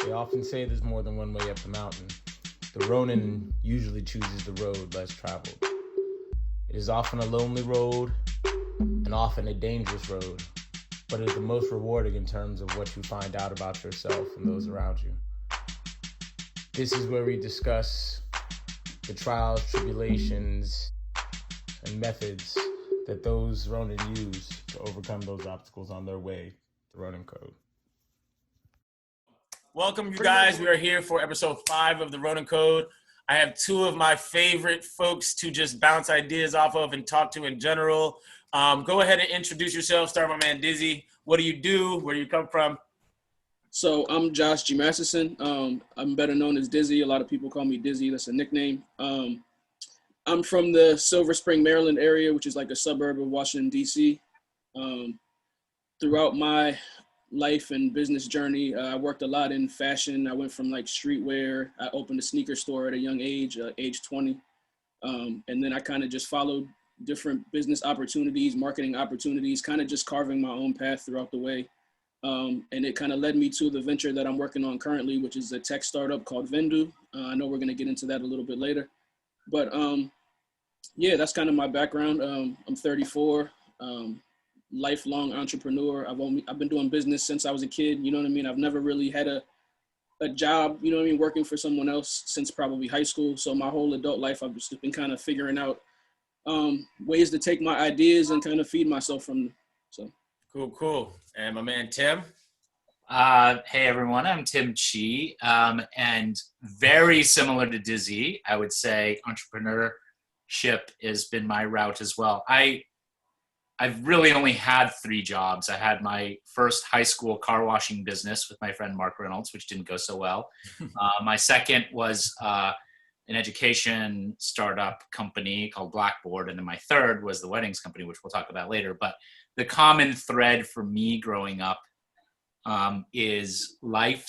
They often say there's more than one way up the mountain. The Ronin usually chooses the road less traveled. It is often a lonely road and often a dangerous road, but it is the most rewarding in terms of what you find out about yourself and those around you. This is where we discuss the trials, tribulations, and methods that those Ronin use to overcome those obstacles on their way, the Ronin Code. Welcome, you guys. We are here for episode 5 of the Ronin Code. I have two of my favorite folks to just bounce ideas off of and talk to in general. Go ahead and introduce yourself. Start with my man Dizzy. What do you do? Where do you come from? So I'm Josh Dzime-Assison. I'm better known as Dizzy. A lot of people call me Dizzy. That's a nickname. I'm from the Silver Spring, Maryland area, which is like a suburb of Washington, D.C. Throughout my life and business journey, I worked a lot in fashion. I went from like streetwear. I opened a sneaker store at a young age, age 20. And then I kind of just followed different business opportunities, marketing opportunities, kind of just carving my own path throughout the way. And it kind of led me to the venture that I'm working on currently, which is a tech startup called Vendoo. I know we're going to get into that a little bit later. But yeah, that's kind of my background. I'm 34. Lifelong entrepreneur. I've been doing business since I was a kid. You know what I mean? I've never really had a job, you know what I mean, working for someone else since probably high school. So my whole adult life, I've just been kind of figuring out ways to take my ideas and kind of feed myself from them. So Cool. And my man Tim. Hey everyone, I'm Tim Chi, and very similar to Dizzy, I would say entrepreneurship has been my route as well. I've really only had 3 jobs. I had my first high school car washing business with my friend Mark Reynolds, which didn't go so well. My second was an education startup company called Blackboard. And then my third was the weddings company, which we'll talk about later. But the common thread for me growing up is I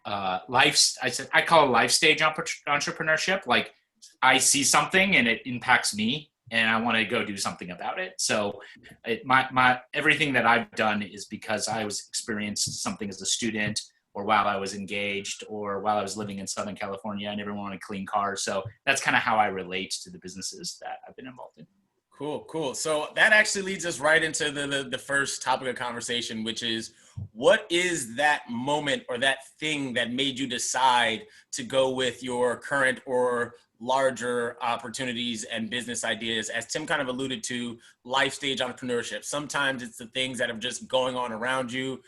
call it life stage entrepreneurship. Like I see something and it impacts me, and I want to go do something about it. So my everything that I've done is because I was experienced something as a student, or while I was engaged, or while I was living in Southern California. I never wanted clean cars. So that's kind of how I relate to the businesses that I've been involved in. Cool. So that actually leads us right into the first topic of conversation, which is, what is that moment or that thing that made you decide to go with your current or larger opportunities and business ideas? As Tim kind of alluded to, life stage entrepreneurship. Sometimes it's the things that are just going on around you.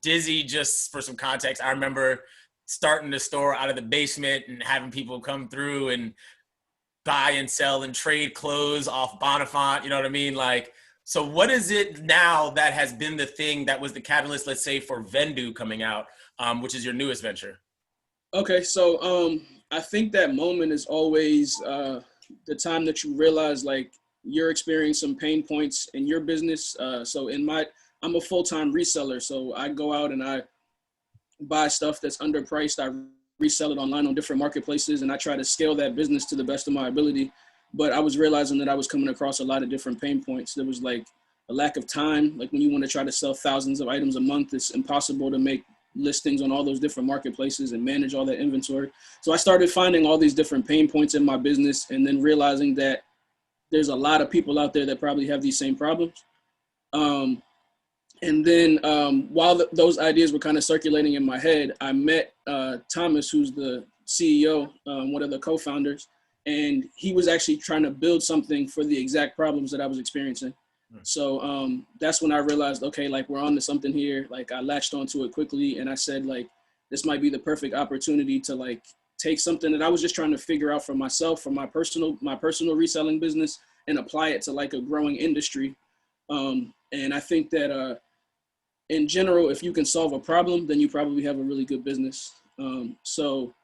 Dizzy, just for some context, I remember starting the store out of the basement and having people come through and buy and sell and trade clothes off Bonifant, you know what I mean? Like, so what is it now that has been the thing that was the catalyst, let's say, for Vendoo coming out, which is your newest venture? okay, so I think that moment is always the time that you realize like you're experiencing some pain points in your business. So I'm a full-time reseller, so I go out and I buy stuff that's underpriced. I resell it online on different marketplaces, and I try to scale that business to the best of my ability. But I was realizing that I was coming across a lot of different pain points. There was like a lack of time. Like when you want to try to sell thousands of items a month, it's impossible to make listings on all those different marketplaces and manage all that inventory. So I started finding all these different pain points in my business, and then realizing that there's a lot of people out there that probably have these same problems. And then while those ideas were kind of circulating in my head, I met Thomas, who's the CEO, one of the co-founders, and he was actually trying to build something for the exact problems that I was experiencing. So that's when I realized, okay, like we're on to something here. Like I latched onto it quickly, and I said, like, this might be the perfect opportunity to like take something that I was just trying to figure out for myself, for my personal reselling business, and apply it to like a growing industry. And I think that in general, if you can solve a problem, then you probably have a really good business. So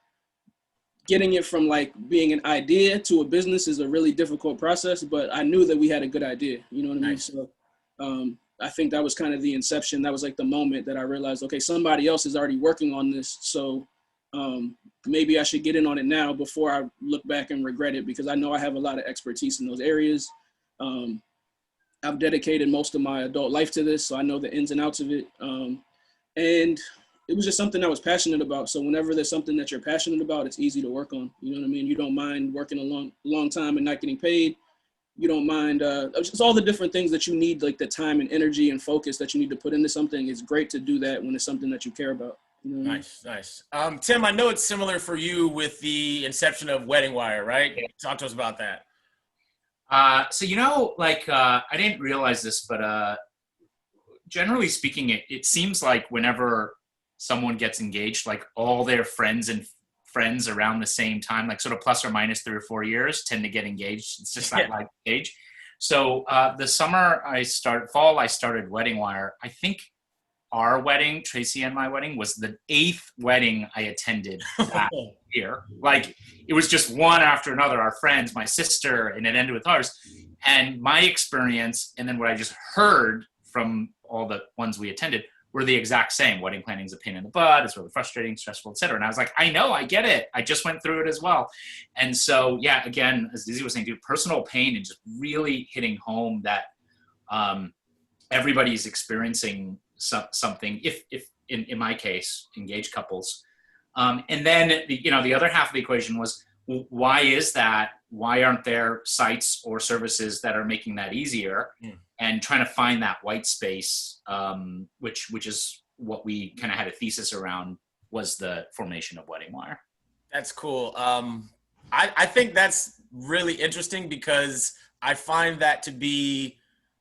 getting it from like being an idea to a business is a really difficult process, but I knew that we had a good idea, you know what I mean? So I think that was kind of the inception. That was like the moment that I realized, okay, somebody else is already working on this. So maybe I should get in on it now before I look back and regret it, because I know I have a lot of expertise in those areas. I've dedicated most of my adult life to this, so I know the ins and outs of it. And it was just something I was passionate about. So whenever there's something that you're passionate about, it's easy to work on. You know what I mean? You don't mind working a long time and not getting paid. You don't mind, just all the different things that you need, like the time and energy and focus that you need to put into something. It's great to do that when it's something that you care about. You know what Nice, nice. Tim, I know it's similar for you with the inception of Wedding Wire, right? Yeah. Talk to us about that. So, I didn't realize this, but generally speaking, it seems like whenever someone gets engaged, like all their friends around the same time, like sort of plus or minus 3 or 4 years, tend to get engaged. It's just that like age. So the fall I started Wedding Wire. I think our wedding, Tracy and my wedding, was the 8th wedding I attended that year. Like it was just one after another, our friends, my sister, and it ended with ours. And my experience, and then what I just heard from all the ones we attended, were the exact same. Wedding planning is a pain in the butt. It's really frustrating, stressful, et cetera. And I was like, I know, I get it. I just went through it as well. And so, yeah, again, as Dizzy was saying, dude, personal pain and just really hitting home that everybody's experiencing if in my case, engaged couples. And then, the other half of the equation was, why is that? Why aren't there sites or services that are making that easier? And trying to find that white space, which is what we kind of had a thesis around, was the formation of Wedding Wire. That's cool. I think that's really interesting because I find that to be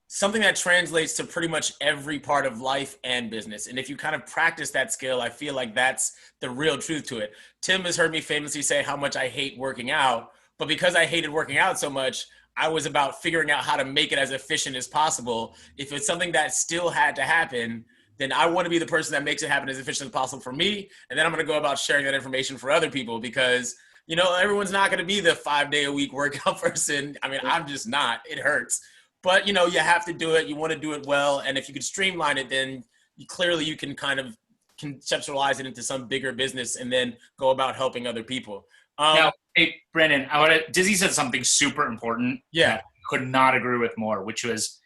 something that translates to pretty much every part of life and business. And if you kind of practice that skill, I feel like that's the real truth to it. Tim has heard me famously say how much I hate working out, but because I hated working out so much, I was about figuring out how to make it as efficient as possible. If it's something that still had to happen, then I want to be the person that makes it happen as efficient as possible for me. And then I'm going to go about sharing that information for other people because, everyone's not going to be the 5-day-a-week workout person. I mean, I'm just not. It hurts. But, you have to do it. You want to do it well. And if you could streamline it, then you can kind of conceptualize it into some bigger business and then go about helping other people. Now, hey, Brandon, Dizzy said something super important. Yeah. I could not agree with more, which was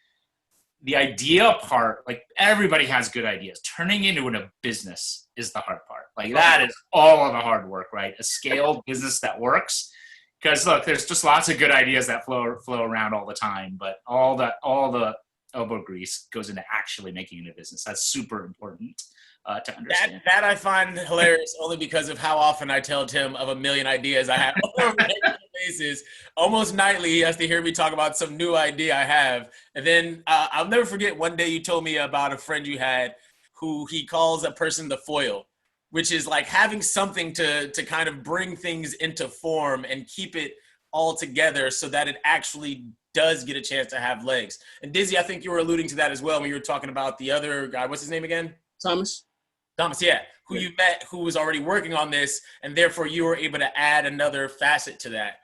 the idea part. Like, everybody has good ideas. Turning into a business is the hard part. Like, that is all of the hard work, right? A scaled business that works. Because look, there's just lots of good ideas that flow around all the time, but all the elbow grease goes into actually making it a business. That's super important to understand. That I find hilarious only because of how often I tell Tim of a million ideas I have on a regular basis. Almost nightly, he has to hear me talk about some new idea I have. And then I'll never forget one day you told me about a friend you had who he calls a person the foil, which is like having something to kind of bring things into form and keep it all together so that it actually does get a chance to have legs. And Dizzy, I think you were alluding to that as well when you were talking about the other guy. What's his name again? Thomas, yeah. Who you met, who was already working on this, and therefore you were able to add another facet to that.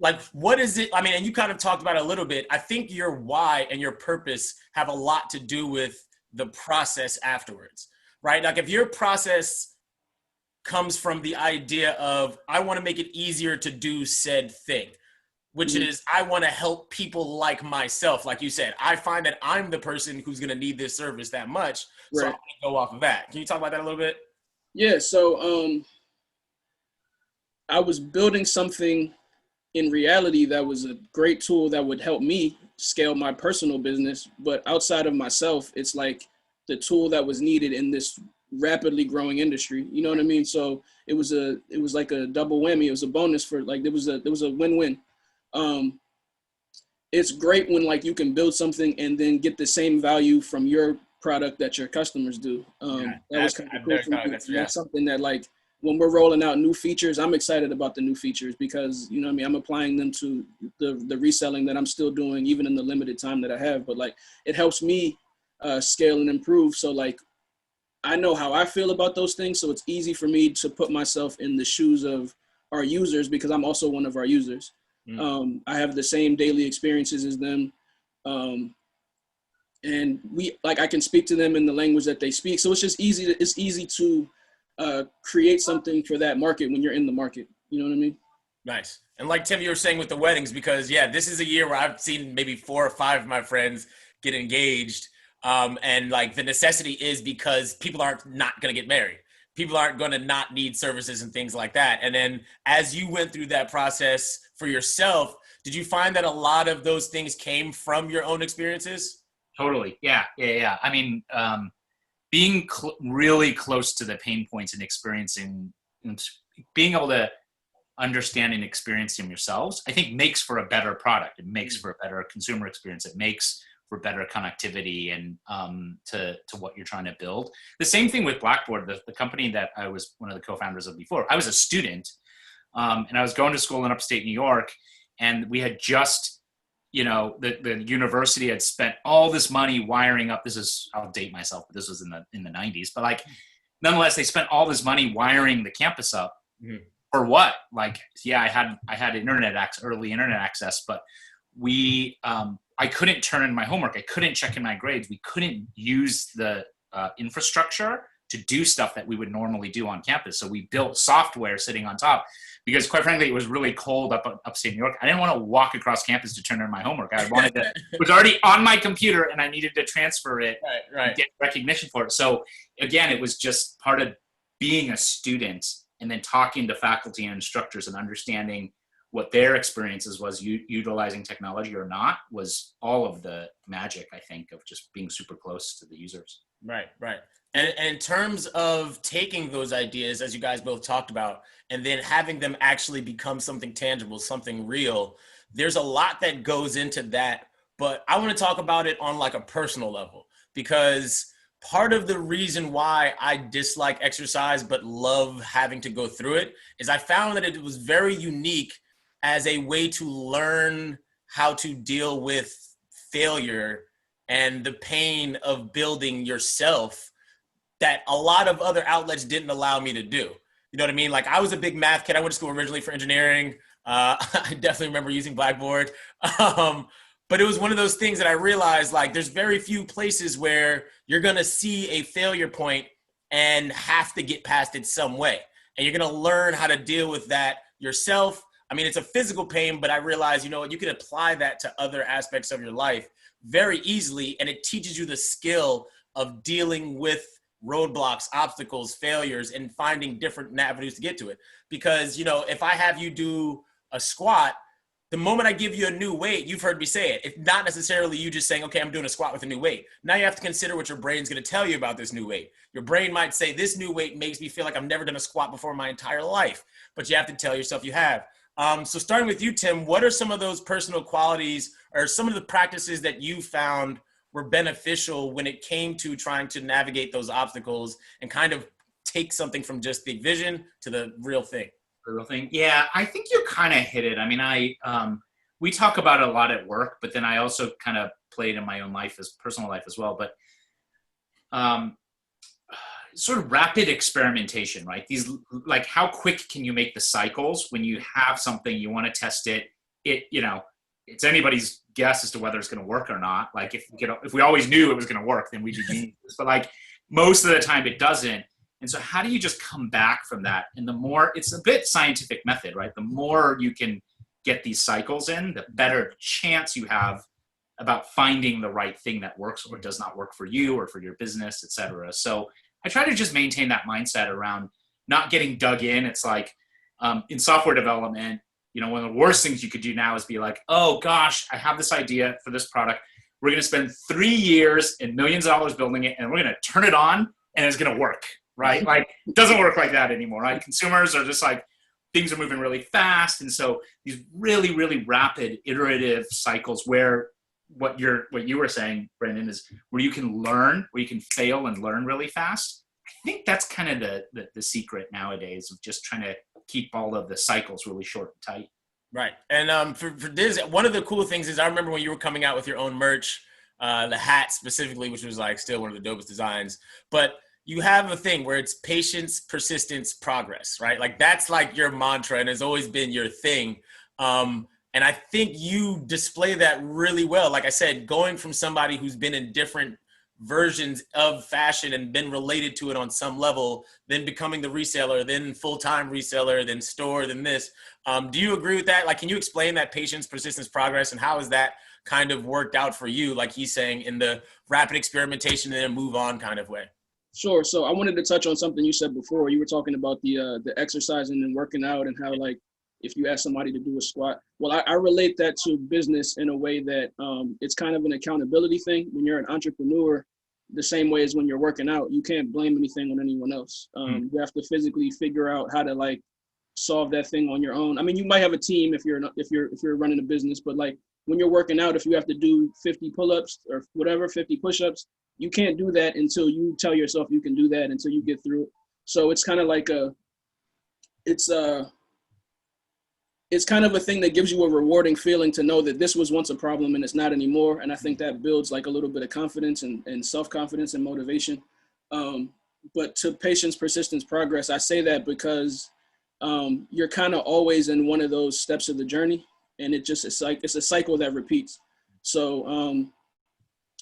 Like, what is it? I mean, and you kind of talked about it a little bit. I think your why and your purpose have a lot to do with the process afterwards, right? Like, if your process comes from the idea of, I want to make it easier to do said thing, which is, I want to help people like myself. Like you said, I find that I'm the person who's going to need this service that much. So I'm going to go off of that. Can you talk about that a little bit? Yeah. So I was building something in reality that was a great tool that would help me scale my personal business. But outside of myself, it's like the tool that was needed in this rapidly growing industry. You know what I mean? So it was like a double whammy. It was a bonus for, like, there was a win-win. It's great when, like, you can build something and then get the same value from your product that your customers do. That was kind of cool for me. That's something that, like, when we're rolling out new features, I'm excited about the new features because, you know what I mean, I'm applying them to the reselling that I'm still doing, even in the limited time that I have. But, like, it helps me scale and improve. So, like, I know how I feel about those things. So it's easy for me to put myself in the shoes of our users because I'm also one of our users. I have the same daily experiences as them. And I can speak to them in the language that they speak. So it's just easy to create something for that market when you're in the market. You know what I mean? Nice. And like Tim, you were saying with the weddings, because this is a year where I've seen maybe 4 or 5 of my friends get engaged. And like the necessity is because people aren't not going to get married. People aren't going to not need services and things like that. And then as you went through that process for yourself, did you find that a lot of those things came from your own experiences? Totally. Yeah. I mean, being really close to the pain points and experiencing, and being able to understand and experience them yourselves, I think makes for a better product. It makes for a better consumer experience. It makes for better connectivity and to what you're trying to build. The same thing with Blackboard, the company that I was one of the co-founders of before. I was a student, and I was going to school in upstate New York, and we had just, the university had spent all this money wiring up. I'll date myself, but this was in the 90s. But like, nonetheless, they spent all this money wiring the campus up. Mm-hmm. For what? Like, yeah, I had early internet access, but I couldn't turn in my homework. I couldn't check in my grades. We couldn't use the infrastructure to do stuff that we would normally do on campus. So we built software sitting on top because, quite frankly, it was really cold upstate New York. I didn't want to walk across campus to turn in my homework. It was already on my computer, and I needed to transfer it and get recognition for it. So again, it was just part of being a student and then talking to faculty and instructors and understanding what their experiences was utilizing technology or not was all of the magic, I think, of just being super close to the users. Right. And in terms of taking those ideas, as you guys both talked about, and then having them actually become something tangible, something real, there's a lot that goes into that. But I want to talk about it on like a personal level, because part of the reason why I dislike exercise but love having to go through it is I found that it was very unique as a way to learn how to deal with failure and the pain of building yourself that a lot of other outlets didn't allow me to do. You know what I mean? Like, I was a big math kid. I went to school originally for engineering. I definitely remember using Blackboard. But it was one of those things that I realized, like, there's very few places where you're going to see a failure point and have to get past it some way. And you're going to learn how to deal with that yourself. I mean, it's a physical pain, but I realized, you can apply that to other aspects of your life very easily. And it teaches you the skill of dealing with roadblocks, obstacles, failures, and finding different avenues to get to it. Because, if I have you do a squat, the moment I give you a new weight, you've heard me say it. It's not necessarily you just saying, okay, I'm doing a squat with a new weight. Now you have to consider what your brain's going to tell you about this new weight. Your brain might say, this new weight makes me feel like I've never done a squat before in my entire life. But you have to tell yourself you have. So starting with you, Tim, what are some of those personal qualities or some of the practices that you found were beneficial when it came to trying to navigate those obstacles and kind of take something from just the vision to the real thing? Yeah, I think you kind of hit it. I mean, we talk about it a lot at work, but then I also kind of played in my own life personal life as well. But sort of rapid experimentation, right? These, like, how quick can you make the cycles when you have something, you want to test it? It's anybody's guess as to whether it's going to work or not. Like, if we always knew it was going to work, then we'd be geniuses. But like, most of the time it doesn't. And so how do you just come back from that? And the more, it's a bit scientific method, right? The more you can get these cycles in, the better chance you have about finding the right thing that works or does not work for you or for your business, et cetera. So I try to just maintain that mindset around not getting dug in. It's like in software development, one of the worst things you could do now is be like, oh gosh, I have this idea for this product. We're going to spend 3 years and millions of dollars building it, and we're going to turn it on and it's going to work. Right? Like, it doesn't work like that anymore, right? Consumers are just like, things are moving really fast. And so these really, really rapid iterative cycles where what you were saying, Brendan, is where you can learn, where you can fail and learn really fast. I think that's kind of the secret nowadays of just trying to keep all of the cycles really short and tight. Right. And for this, one of the cool things is I remember when you were coming out with your own merch, the hat specifically, which was like still one of the dopest designs, but you have a thing where it's patience, persistence, progress, right? Like, that's like your mantra and has always been your thing. And I think you display that really well. Like I said, going from somebody who's been in different versions of fashion and been related to it on some level, then becoming the reseller, then full-time reseller, then store, then this. Do you agree with that? Like, can you explain that patience, persistence, progress, and how is that kind of worked out for you, like he's saying, in the rapid experimentation and then move on kind of way? Sure. So I wanted to touch on something you said before. You were talking about the exercising and working out and how, like, if you ask somebody to do a squat. Well, I relate that to business in a way that it's kind of an accountability thing. When you're an entrepreneur, the same way as when you're working out, you can't blame anything on anyone else. You have to physically figure out how to, like, solve that thing on your own. I mean, you might have a team if you're running a business, but like when you're working out, if you have to do 50 pull-ups or whatever, 50 push-ups, you can't do that until you tell yourself you can do that, until you get through it. So it's kind of like it's kind of a thing that gives you a rewarding feeling to know that this was once a problem and it's not anymore. And I think that builds like a little bit of confidence and self-confidence and motivation. But to patience, persistence, progress, I say that because you're kind of always in one of those steps of the journey, and it's a cycle that repeats. So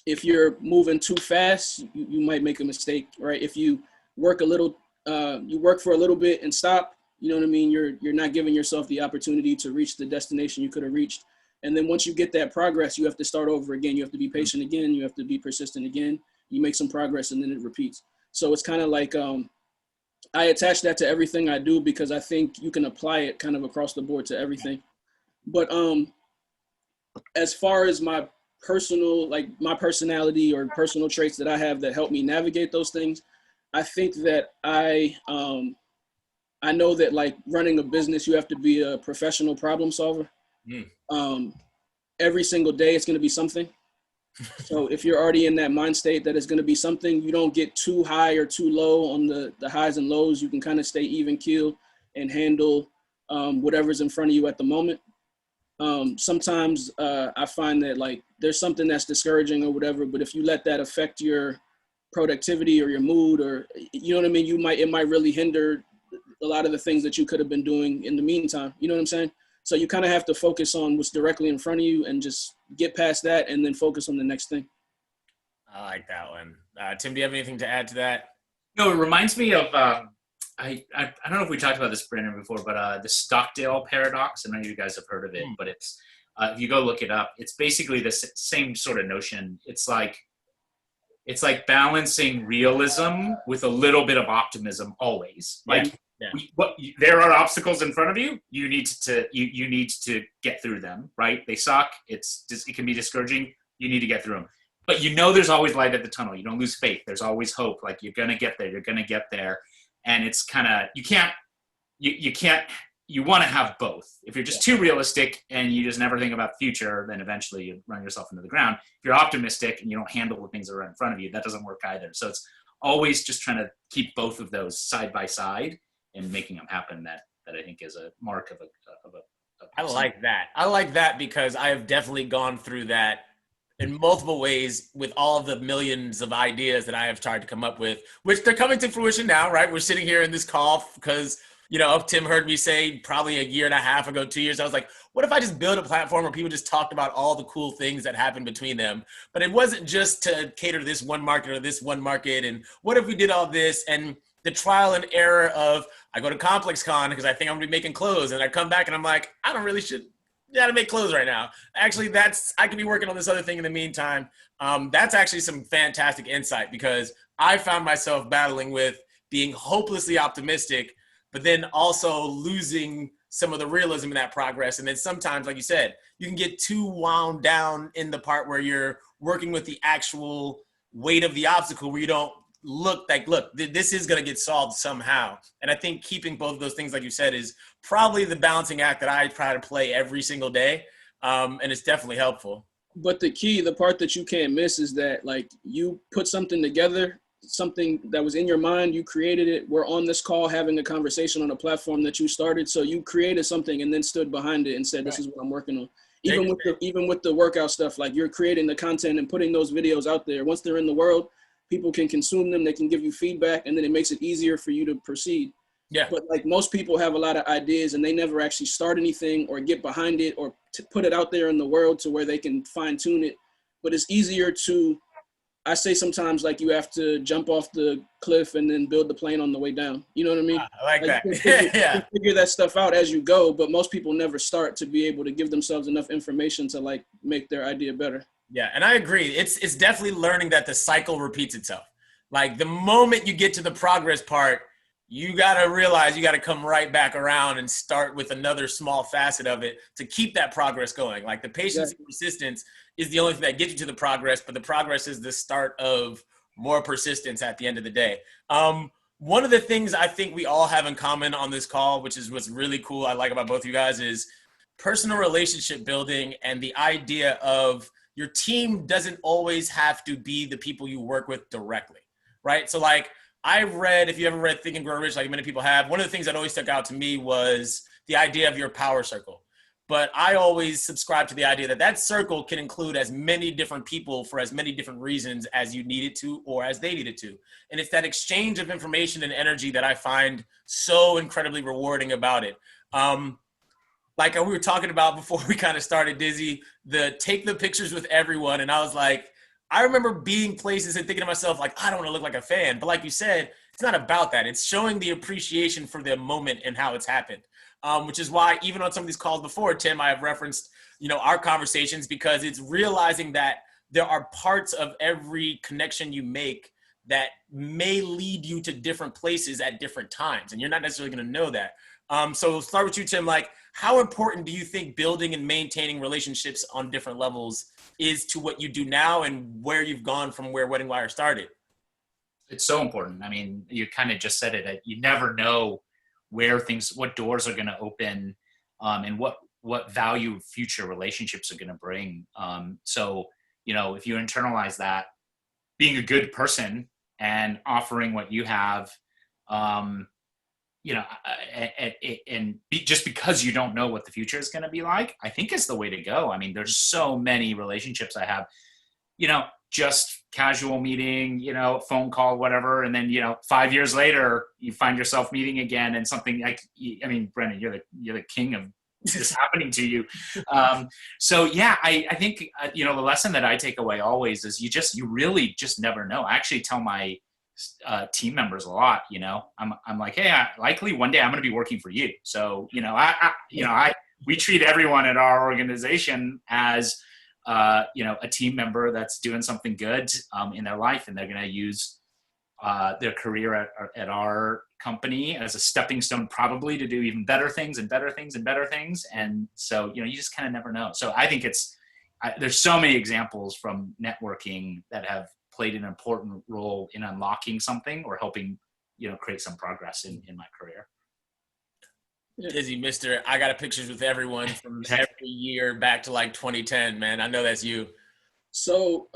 if you're moving too fast, you might make a mistake, right? If you work you work for a little bit and stop, you know what I mean? You're not giving yourself the opportunity to reach the destination you could have reached. And then once you get that progress, you have to start over again. You have to be patient again. You have to be persistent again. You make some progress and then it repeats. So it's kind of like, I attach that to everything I do because I think you can apply it kind of across the board to everything. But as far as my personality or personal traits that I have that help me navigate those things, I think that I know that, like, running a business, you have to be a professional problem solver. Every single day it's going to be something. So if you're already in that mind state that it's going to be something, you don't get too high or too low on the highs and lows. You can kind of stay even keel and handle whatever's in front of you at the moment. Sometimes I find that, like, there's something that's discouraging or whatever, but if you let that affect your productivity or your mood, or, you know what I mean, it might really hinder a lot of the things that you could have been doing in the meantime. You know what I'm saying? So you kind of have to focus on what's directly in front of you and just get past that and then focus on the next thing. I like that one. Tim, do you have anything to add to that? No, it reminds me of, I don't know if we talked about this, Brandon, before, but the Stockdale Paradox. I know you guys have heard of it, but it's, if you go look it up, it's basically the same sort of notion. It's like balancing realism with a little bit of optimism always. Like, there are obstacles in front of you. You need to get through them, right? They suck. It can be discouraging. You need to get through them. But there's always light at the tunnel. You don't lose faith. There's always hope. Like, you're going to get there. You're going to get there. And it's kind of, you want to have both. If you're just too realistic and you just never think about the future, then eventually you run yourself into the ground. If you're optimistic and you don't handle the things that are in front of you, that doesn't work either. So it's always just trying to keep both of those side by side and making them happen. That I think is a mark of a I like that. I like that because I have definitely gone through that in multiple ways with all of the millions of ideas that I have tried to come up with, which they're coming to fruition now, right? We're sitting here in this call because, Tim heard me say probably a year and a half ago, 2 years, I was like, what if I just build a platform where people just talked about all the cool things that happened between them? But it wasn't just to cater to this one market or this one market. And what if we did all this? And the trial and error of, I go to ComplexCon because I think I'm going to be making clothes. And I come back and I'm like, I don't really gotta make clothes right now. Actually, I could be working on this other thing in the meantime. That's actually some fantastic insight because I found myself battling with being hopelessly optimistic, but then also losing some of the realism in that progress. And then sometimes, like you said, you can get too wound down in the part where you're working with the actual weight of the obstacle where you don't look, this is going to get solved somehow. And I think keeping both of those things, like you said, is probably the balancing act that I try to play every single day. And it's definitely helpful. But the part that you can't miss is that, like, you put something together, something that was in your mind, you created it. We're on this call having a conversation on a platform that you started. So you created something and then stood behind it and said, this is what I'm working on. Even with the workout stuff, like, you're creating the content and putting those videos out there. Once they're in the world, people can consume them, they can give you feedback, and then it makes it easier for you to proceed. Yeah. But, like, most people have a lot of ideas and they never actually start anything or get behind it or put it out there in the world to where they can fine tune it. But it's easier to I say sometimes like you have to jump off the cliff and then build the plane on the way down. You know what I mean? I like Like that. you Yeah. can figure that stuff out as you go, but most people never start to be able to give themselves enough information to like make their idea better. Yeah, and I agree. It's definitely learning that the cycle repeats itself. Like the moment you get to the progress part, you got to realize you got to come right back around and start with another small facet of it to keep that progress going. Like the patience and persistence is the only thing that gets you to the progress, but the progress is the start of more persistence at the end of the day. One of the things I think we all have in common on this call, which is what's really cool I like about both of you guys, is personal relationship building and the idea of your team doesn't always have to be the people you work with directly, right? So like I've read, if you ever read Think and Grow Rich, like many people have, one of the things that always stuck out to me was the idea of your power circle. But I always subscribe to the idea that that circle can include as many different people for as many different reasons as you need it to or as they need it to. And it's that exchange of information and energy that I find so incredibly rewarding about it. Like we were talking about before we kind of started, Dizzy, the take the pictures with everyone. And I was like, I remember being places and thinking to myself, like, I don't want to look like a fan. But like you said, it's not about that. It's showing the appreciation for the moment and how it's happened. Which is why even on some of these calls before, Tim, I have referenced, our conversations, because it's realizing that there are parts of every connection you make that may lead you to different places at different times. And you're not necessarily going to know that. So we'll start with you, Tim. Like, how important do you think building and maintaining relationships on different levels is to what you do now and where you've gone from where Wedding Wire started? It's so important. I mean, you kind of just said it. You never know what doors are going to open, and what value future relationships are going to bring. So, if you internalize that, being a good person and offering what you have, just because you don't know what the future is going to be like, I think is the way to go. I mean, there's so many relationships I have, just casual meeting, phone call, whatever. And then, 5 years later, you find yourself meeting again and something like, I mean, Brendan, you're the king of this happening to you. So yeah, I think, the lesson that I take away always is you really just never know. I actually tell my team members a lot, I'm like, hey, likely one day I'm going to be working for you. So, we treat everyone at our organization as, a team member that's doing something good in their life, and they're going to use their career at our company as a stepping stone, probably to do even better things and better things and better things. And so, you just kind of never know. So I think there's so many examples from networking that have played an important role in unlocking something or helping, create some progress in my career. Dizzy, I got pictures with everyone from every year back to like 2010, man. I know that's you. So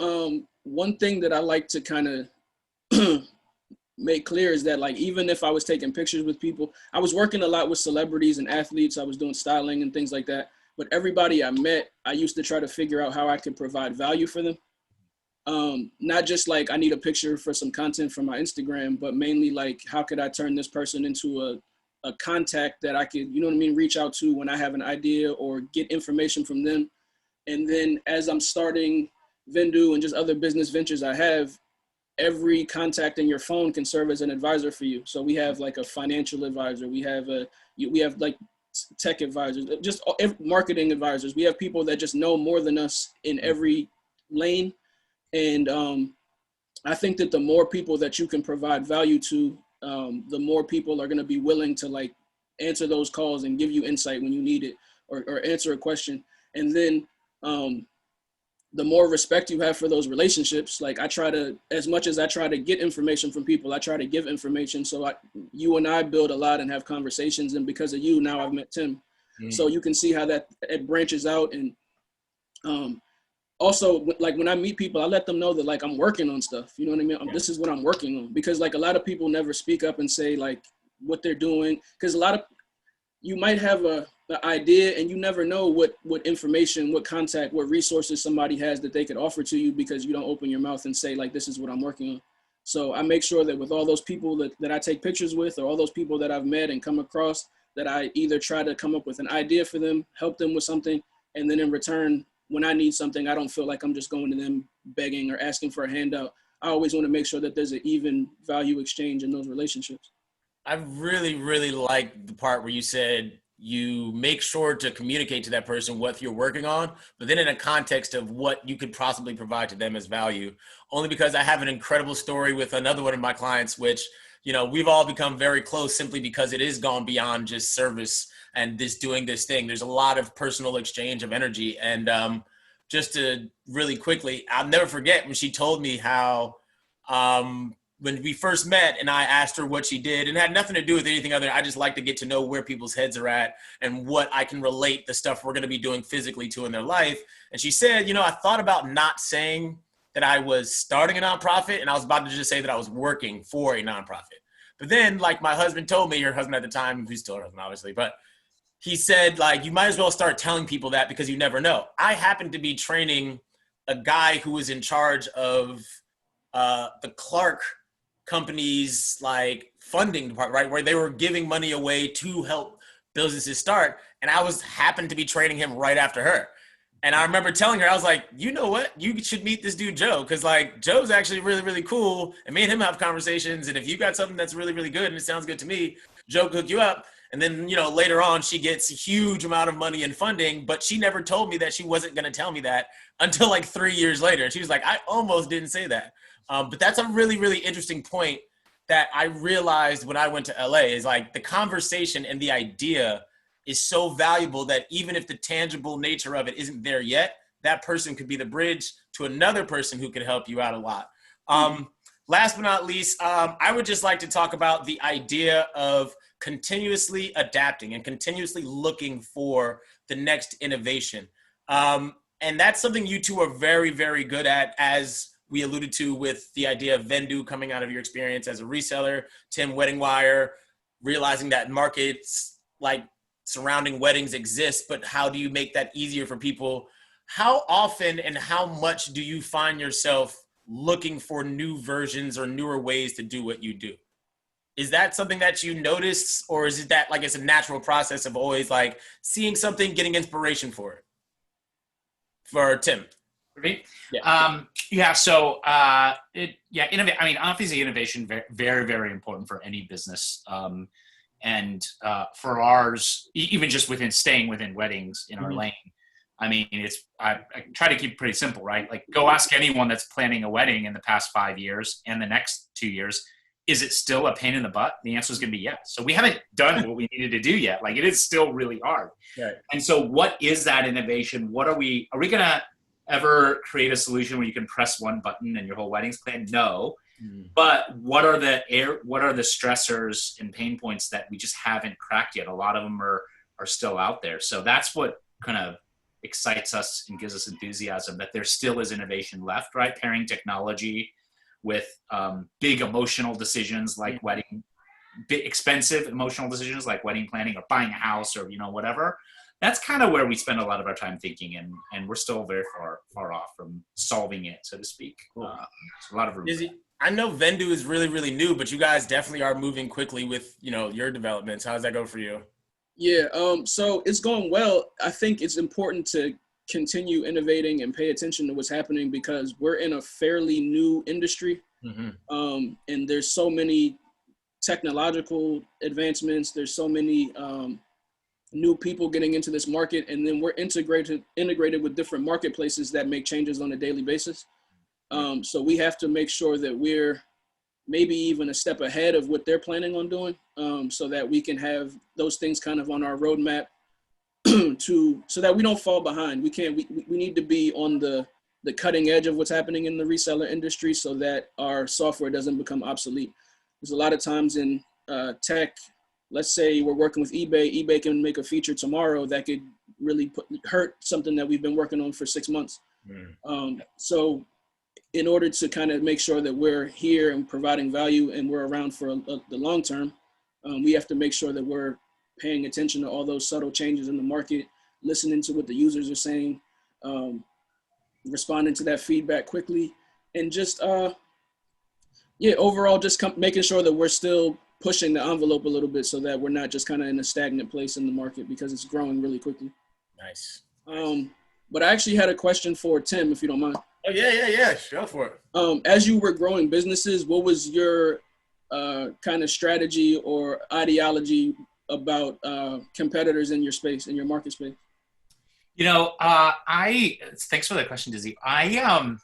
one thing that I like to kind of make clear is that, like, even if I was taking pictures with people, I was working a lot with celebrities and athletes. I was doing styling and things like that. But everybody I met, I used to try to figure out how I could provide value for them. Not just like I need a picture for some content for my Instagram, but mainly like how could I turn this person into a contact that I could, reach out to when I have an idea or get information from them. And then as I'm starting Vendoo and just other business ventures I have, every contact in your phone can serve as an advisor for you. So we have like a financial advisor, we have like tech advisors, just marketing advisors. We have people that just know more than us in every lane. And I think that the more people that you can provide value to, the more people are going to be willing to like answer those calls and give you insight when you need it, or answer a question. And then the more respect you have for those relationships, like as much as I try to get information from people, I try to give information. So you and I build a lot and have conversations. And because of you, now I've met Tim. So you can see how that it branches out. And also, like when I meet people, I let them know that like I'm working on stuff. You know what I mean? This is what I'm working on, because like a lot of people never speak up and say like what they're doing, because you might have an idea and you never know what information, what contact, what resources somebody has that they could offer to you, because you don't open your mouth and say like this is what I'm working on. So I make sure that with all those people that I take pictures with, or all those people that I've met and come across, that I either try to come up with an idea for them, help them with something, and then in return when I need something, I don't feel like I'm just going to them begging or asking for a handout. I always want to make sure that there's an even value exchange in those relationships. I really, really like the part where you said you make sure to communicate to that person what you're working on, but then in a context of what you could possibly provide to them as value. Only because I have an incredible story with another one of my clients, which, you know, we've all become very close simply because it is gone beyond just service and this doing this thing. There's a lot of personal exchange of energy. And just to really quickly, I'll never forget when she told me how when we first met and I asked her what she did, and it had nothing to do with anything other. I just like to get to know where people's heads are at and what I can relate the stuff we're going to be doing physically to in their life. And she said, you know, I thought about not saying that I was starting a nonprofit, and I was about to just say that I was working for a nonprofit. But then, like my husband told me, her husband at the time, who's still her husband, obviously, but he said, like, you might as well start telling people that because you never know. I happened to be training a guy who was in charge of the Clark company's like funding department, right, where they were giving money away to help businesses start, and I happened to be training him right after her. And I remember telling her, I was like, you know what, you should meet this dude Joe, because like Joe's actually really, really cool, and me and him have conversations, and if you got something that's really, really good and it sounds good to me, Joe could hook you up. And then, you know, later on she gets a huge amount of money in funding, but she never told me that she wasn't going to tell me that until like 3 years later. And she was like, I almost didn't say that. But that's a really, really interesting point that I realized when I went to LA is like the conversation and the idea is so valuable that even if the tangible nature of it isn't there yet, that person could be the bridge to another person who could help you out a lot. Last but not least, I would just like to talk about the idea of continuously adapting and continuously looking for the next innovation. And that's something you two are very, very good at, as we alluded to with the idea of Vendoo coming out of your experience as a reseller, Tim Wedding Wire, realizing that markets like surrounding weddings exist, but how do you make that easier for people? How often and how much do you find yourself looking for new versions or newer ways to do what you do? Is that something that you notice, or is it that like it's a natural process of always like seeing something, getting inspiration for it? For Tim. For me? Yeah. So innovate. I mean, obviously innovation, very, very, very important for any business. And for ours, even just staying within weddings in our lane. I mean, I try to keep it pretty simple, right? Like go ask anyone that's planning a wedding in the past 5 years and the next 2 years, is it still a pain in the butt? The answer is going to be yes. So we haven't done what we needed to do yet. Like it is still really hard. Right. And so what is that innovation? Are we going to ever create a solution where you can press one button and your whole wedding's planned? No. But what are the stressors and pain points that we just haven't cracked yet? A lot of them are still out there. So that's what kind of excites us and gives us enthusiasm, that there still is innovation left, right? Pairing technology with big emotional decisions like wedding, big expensive emotional decisions like wedding planning or buying a house or, you know, whatever. That's kind of where we spend a lot of our time thinking, and we're still very far off from solving it, so to speak. Cool. There's a lot of room. I know Vendoo is really, really new, but you guys definitely are moving quickly with, you know, your developments. How does that go for you? Yeah, so it's going well. I think it's important to continue innovating and pay attention to what's happening because we're in a fairly new industry. And there's so many technological advancements. There's so many new people getting into this market, and then we're integrated with different marketplaces that make changes on a daily basis. So we have to make sure that we're maybe even a step ahead of what they're planning on doing, so that we can have those things kind of on our roadmap so that we don't fall behind. We need to be on the cutting edge of what's happening in the reseller industry so that our software doesn't become obsolete. There's a lot of times in tech, let's say we're working with eBay can make a feature tomorrow that could really hurt something that we've been working on for 6 months. So in order to kind of make sure that we're here and providing value and we're around for the long term, we have to make sure that we're paying attention to all those subtle changes in the market, listening to what the users are saying, responding to that feedback quickly, and just, overall just making sure that we're still pushing the envelope a little bit so that we're not just kind of in a stagnant place in the market because it's growing really quickly. Nice. But I actually had a question for Tim, if you don't mind. Oh yeah. Go for it. As you were growing businesses, what was your kind of strategy or ideology about competitors in your space, in your market space? You know, thanks for that question, Dizzy. I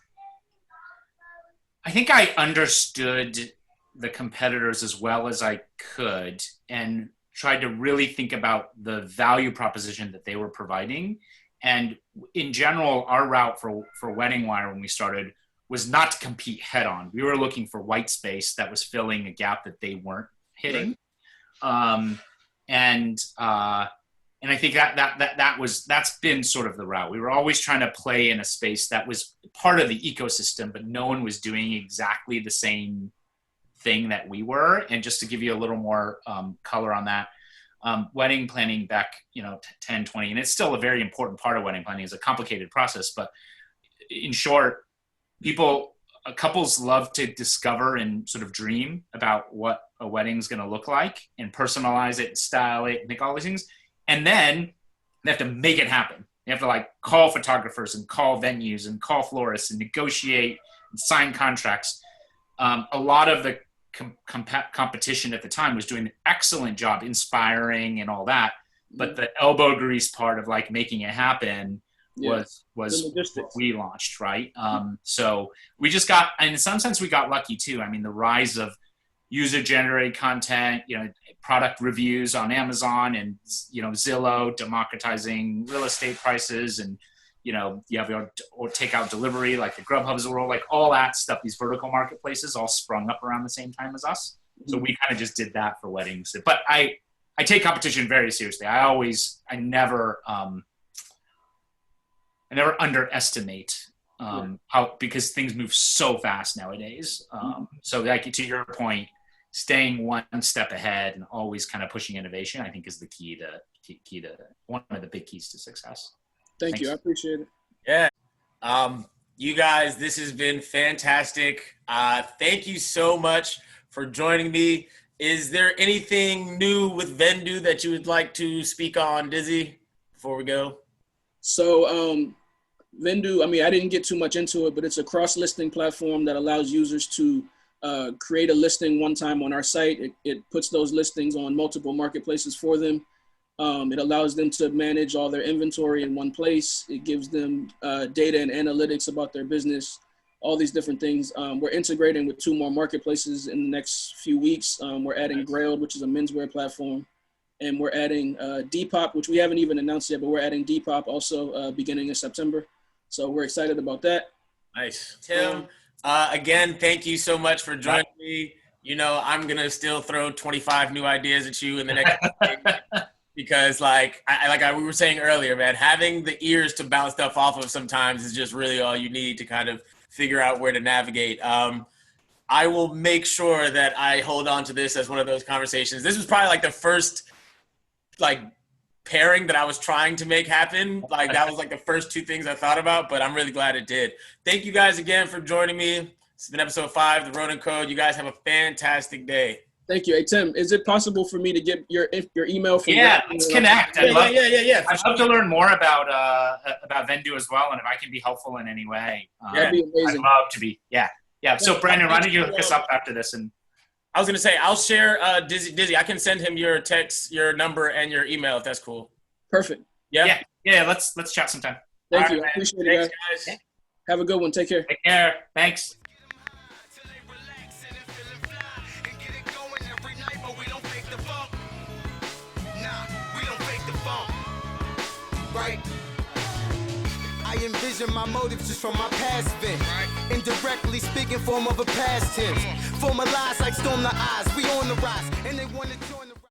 think I understood the competitors as well as I could and tried to really think about the value proposition that they were providing. And in general, our route for Wedding Wire when we started was not to compete head on. We were looking for white space that was filling a gap that they weren't hitting. Right. And I think that's been sort of the route. We were always trying to play in a space that was part of the ecosystem, but no one was doing exactly the same thing that we were. And just to give you a little more color on that, wedding planning back, 10, 20, and it's still a very important part of wedding planning. It's a complicated process, but in short, couples love to discover and sort of dream about what a wedding is going to look like and personalize it, style it, make all these things. And then they have to make it happen. They have to call photographers and call venues and call florists and negotiate and sign contracts. A lot of the competition at the time was doing an excellent job inspiring and all that. But the elbow grease part of making it happen was what we launched, right? So we just got, and in some sense we got lucky too. I mean, the rise of user-generated content, product reviews on Amazon and, Zillow, democratizing real estate prices, and, you have your or takeout delivery, like the Grubhubs of the world, all that stuff, these vertical marketplaces all sprung up around the same time as us. So we kind of just did that for weddings. But I take competition very seriously. I never underestimate how, because things move so fast nowadays. So to your point, staying one step ahead and always kind of pushing innovation, I think, is the key to one of the big keys to success. Thanks. You. I appreciate it. Yeah. You guys, this has been fantastic. Thank you so much for joining me. Is there anything new with Vendoo that you would like to speak on, Dizzy, before we go? So Vendoo, I didn't get too much into it, but it's a cross-listing platform that allows users to create a listing one time on our site. It puts those listings on multiple marketplaces for them. It allows them to manage all their inventory in one place. It gives them data and analytics about their business, all these different things. We're integrating with 2 more marketplaces in the next few weeks. We're adding Grailed, which is a menswear platform. And we're adding Depop, which we haven't even announced yet, but we're adding Depop also beginning of September. So we're excited about that. Nice. Tim, again, thank you so much for joining me. I'm going to still throw 25 new ideas at you in the next because we were saying earlier, man, having the ears to bounce stuff off of sometimes is just really all you need to kind of figure out where to navigate. I will make sure that I hold on to this as one of those conversations. This was probably the first pairing that I was trying to make happen. That was the first 2 things I thought about, but I'm really glad it did. Thank you guys again for joining me. This has been episode 5, The Ronin Code. You guys have a fantastic day. Thank you. Hey, Tim, is it possible for me to get your email? Let's connect. I'd love to learn more about Vendoo as well, and if I can be helpful in any way. That'd be amazing. I'd love to be. Yeah. So, Brandon, why don't you hook us up after this? And I was going to say, I'll share Dizzy. I can send him your text, your number, and your email if that's cool. Perfect. Yeah. Let's chat sometime. Thank you. I appreciate it, guys. Have a good one. Take care. Take care. Thanks. Right. I envision my motives just from my past event. Indirectly speaking, form of a past tense. Formalized like storm the eyes. We on the rise, and they want to join.